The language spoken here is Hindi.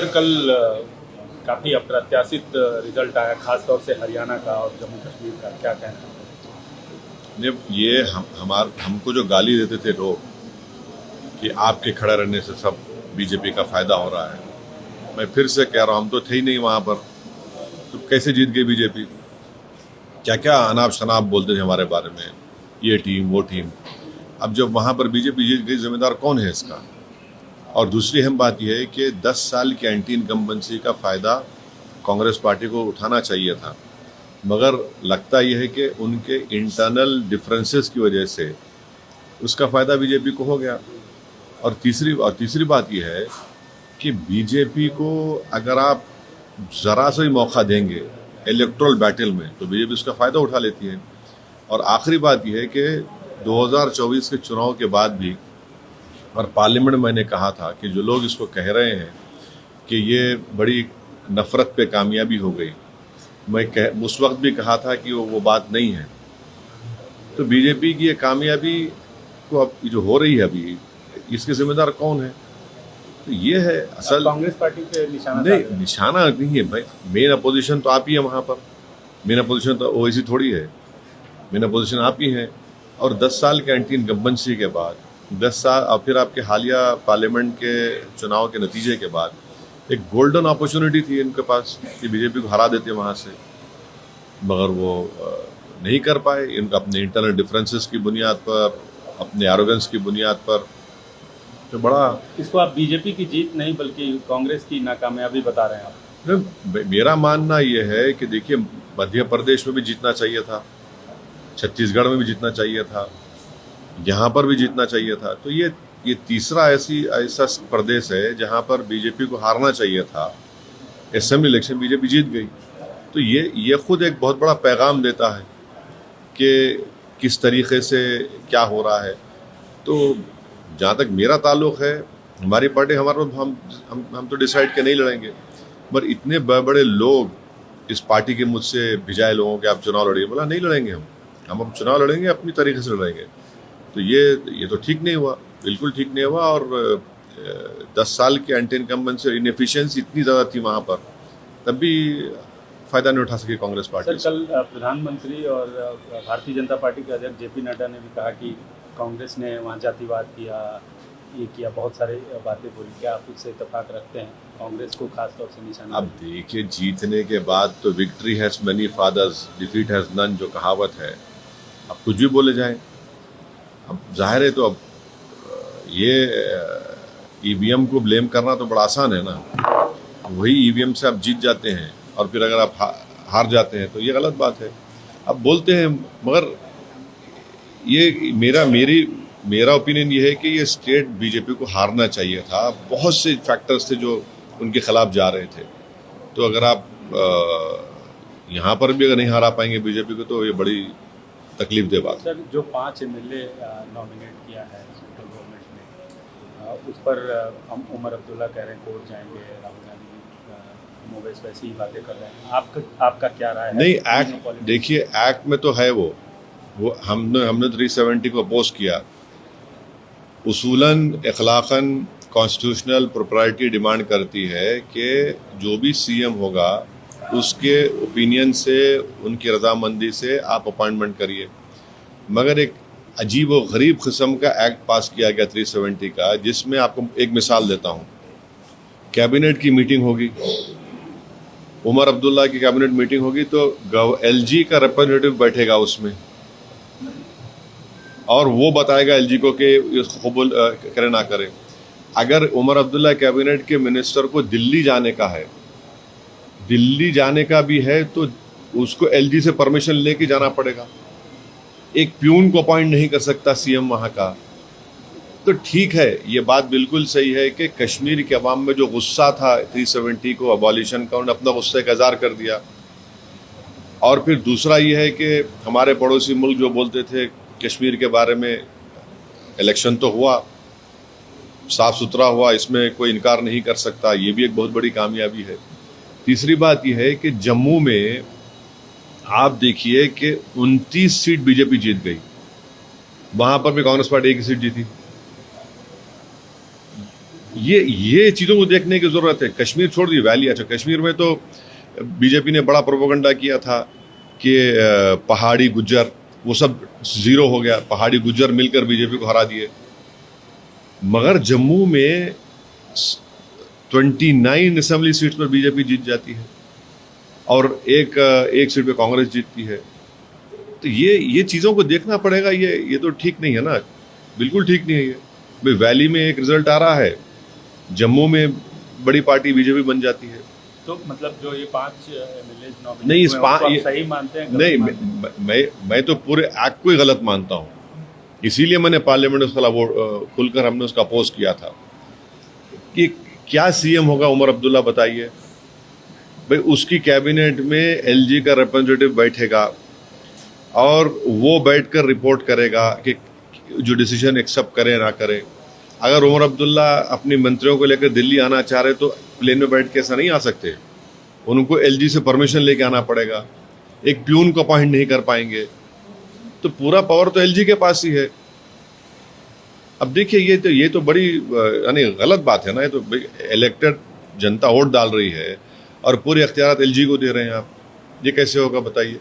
कल काफ़ी अप्रत्याशित रिजल्ट आया, खासतौर से हरियाणा का और जम्मू कश्मीर का, क्या कहना है? ये हमको जो गाली देते थे लोग कि आपके खड़ा रहने से सब बीजेपी का फायदा हो रहा है, मैं फिर से कह रहा हूँ, हम तो थे ही नहीं वहां पर, तो कैसे जीत गई बीजेपी? क्या क्या अनाप शनाप बोलते थे हमारे बारे में, ये टीम वो टीम। अब जब वहां पर बीजेपी जीत गई, जिम्मेदार कौन है इसका? और दूसरी अहम बात यह है कि 10 साल की एंटी इनकम्बेंसी का फायदा कांग्रेस पार्टी को उठाना चाहिए था, मगर लगता यह है कि उनके इंटरनल डिफरेंसेस की वजह से उसका फायदा बीजेपी को हो गया। और तीसरी बात यह है कि बीजेपी को अगर आप जरा सा ही मौका देंगे इलेक्टोरल बैटल में, तो बीजेपी उसका फायदा उठा लेती है। और आखिरी बात यह है कि 2024 के चुनाव के बाद भी, और पार्लियामेंट में मैंने कहा था कि जो लोग इसको कह रहे हैं कि ये बड़ी नफरत पे कामयाबी हो गई, मैं उस वक्त भी कहा था कि वो बात नहीं है। तो बीजेपी की ये कामयाबी को अब जो हो रही है अभी, इसके जिम्मेदार कौन है? तो ये है असल कांग्रेस पार्टी पे निशाना नहीं, निशाना नहीं है भाई। मेन अपोजिशन तो आप ही है वहां पर, मेन अपोजिशन तो ओवैसी थोड़ी है, मेन अपोजिशन आप ही हैं। और 10 साल के एंटी इनकम्बेंसी के बाद, 10 साल और फिर आपके हालिया पार्लियामेंट के चुनाव के नतीजे के बाद एक गोल्डन अपॉर्चुनिटी थी इनके पास कि बीजेपी को हरा देते वहां से, मगर वो नहीं कर पाए। इनका अपने इंटरनल डिफरेंसेस की बुनियाद पर, अपने एरोगेंस की बुनियाद पर, तो बड़ा इसको आप बीजेपी की जीत नहीं बल्कि कांग्रेस की नाकामयाबी बता रहे हैं आप? मेरा मानना यह है कि देखिए, मध्य प्रदेश में भी जीतना चाहिए था, छत्तीसगढ़ में भी जीतना चाहिए था, यहाँ पर भी जीतना चाहिए था। तो ये तीसरा ऐसा प्रदेश है जहाँ पर बीजेपी को हारना चाहिए था। असेंबली इलेक्शन बीजेपी जीत गई, तो ये खुद एक बहुत बड़ा पैगाम देता है कि किस तरीके से क्या हो रहा है। तो जहाँ तक मेरा ताल्लुक है, हमारी पार्टी हम तो डिसाइड के नहीं लड़ेंगे, पर इतने बड़े लोग इस पार्टी के मुझसे भिजाए लोगों के आप चुनाव लड़िए, बोला नहीं लड़ेंगे हम अब चुनाव लड़ेंगे अपनी तरीके से लड़ेंगे। तो ये तो ठीक नहीं हुआ, बिल्कुल ठीक नहीं हुआ। और 10 साल की एंटी इनकम्बेंसी इनएफिशिएंसी इतनी ज़्यादा थी वहाँ पर, तब भी फायदा नहीं उठा सकी कांग्रेस पार्टी। सर, कल प्रधानमंत्री और भारतीय जनता पार्टी के अध्यक्ष जेपी नड्डा ने भी कहा कि कांग्रेस ने वहाँ जातिवाद किया, ये किया, बहुत सारे बातें बोली। क्या आप उससे इत्तेफाक रखते हैं? कांग्रेस को खासतौर से निशाना। अब देखिए, जीतने के बाद तो victory has many fathers, defeat has none, जो कहावत है, अब कुछ भी बोले जाए। अब जाहिर है, तो अब ये ईवीएम को ब्लेम करना तो बड़ा आसान है ना। वही ईवीएम से आप जीत जाते हैं और फिर अगर आप हार जाते हैं तो ये गलत बात है। अब बोलते हैं, मगर ये मेरा ओपिनियन ये है कि ये स्टेट बीजेपी को हारना चाहिए था। बहुत से फैक्टर्स थे जो उनके खिलाफ जा रहे थे। तो अगर आप यहाँ पर भी अगर नहीं हरा पाएंगे बीजेपी को, तो ये बड़ी तकलीफ दे बात। सर, जो 5 एमएलए नॉमिनेट किया है सेंट्रल गवर्नमेंट ने, उस पर हम उमर अब्दुल्ला कह रहे हैं कोर्ट जाएंगे, राहुल गांधी मोवेश वैसी ही बातें कर रहे हैं। आपका क्या राय है? नहीं, एक्ट देखिए, एक्ट में तो है वो हमने 370 को अपोज किया। उसूलन अखलाकन कॉन्स्टिट्यूशनल प्रोप्राइटी डिमांड करती है कि जो भी सीएम होगा उसके ओपिनियन से, उनकी रजामंदी से आप अपॉइंटमेंट करिए। मगर एक अजीब व गरीब किस्म का एक्ट पास किया गया 370 का, जिसमें आपको एक मिसाल देता हूँ। कैबिनेट की मीटिंग होगी, उमर अब्दुल्ला की कैबिनेट मीटिंग होगी, तो एलजी का रिप्रेजेंटेटिव बैठेगा उसमें और वो बताएगा एलजी को कि इसको कबूल करे ना करे। अगर उमर अब्दुल्ला कैबिनेट के मिनिस्टर को दिल्ली जाने का है, दिल्ली जाने का भी है, तो उसको एलजी से परमिशन लेके जाना पड़ेगा। एक प्यून को अपॉइंट नहीं कर सकता सीएम वहां का। तो ठीक है, ये बात बिल्कुल सही है कि कश्मीर के अवाम में जो गुस्सा था 370 को अबॉलिशन का, उन्होंने अपना गुस्से का इज़हार कर दिया। और फिर दूसरा ये है कि हमारे पड़ोसी मुल्क जो बोलते थे कश्मीर के बारे में, इलेक्शन तो हुआ, साफ सुथरा हुआ, इसमें कोई इनकार नहीं कर सकता, ये भी एक बहुत बड़ी कामयाबी है। तीसरी बात यह है कि जम्मू में आप देखिए कि 29 सीट बीजेपी जीत गई, वहां पर भी कांग्रेस पार्टी एक ही सीट जीती। ये चीज़ों को देखने की ज़रूरत है। कश्मीर छोड़ दी, वैली, अच्छा कश्मीर में तो बीजेपी ने बड़ा प्रोपेगेंडा किया था कि पहाड़ी गुज्जर वो सब जीरो हो गया, पहाड़ी गुज्जर मिलकर बीजेपी को हरा दिए। मगर जम्मू में 29 असेंबली सीट्स पर बीजेपी जीत जाती है और एक सीट पे कांग्रेस जीतती है। तो ये चीज़ों को देखना पड़ेगा। ये तो ठीक नहीं है ना, बिल्कुल ठीक नहीं है ये। भाई वैली में एक रिजल्ट आ रहा है, जम्मू में बड़ी पार्टी बीजेपी बन जाती है। तो मतलब जो ये 5 एमएलए नॉमिनेट नहीं, इस हुए हैं, उसको आप ये सही मानते हैं? नहीं, मैं तो पूरे एक्ट को ही गलत मानता हूँ। इसीलिए मैंने पार्लियामेंट में उसका वो खुलकर हमने उसका अपोज किया था कि क्या सीएम होगा उमर अब्दुल्ला बताइए। भाई उसकी कैबिनेट में एलजी का रिप्रेजेंटेटिव बैठेगा और वो बैठकर रिपोर्ट करेगा कि जो डिसीजन एक्सेप्ट करे ना करे। अगर उमर अब्दुल्ला अपने मंत्रियों को लेकर दिल्ली आना चाह रहे तो प्लेन में बैठ के ऐसा नहीं आ सकते, उनको एलजी से परमिशन लेके आना पड़ेगा। एक प्यून को अपॉइंट नहीं कर पाएंगे, तो पूरा पावर तो एलजी के पास ही है। अब देखिए ये तो बड़ी यानी गलत बात है ना। ये तो इलेक्टेड जनता वोट डाल रही है और पूरे अख्तियार एलजी को दे रहे हैं आप, ये कैसे होगा बताइए।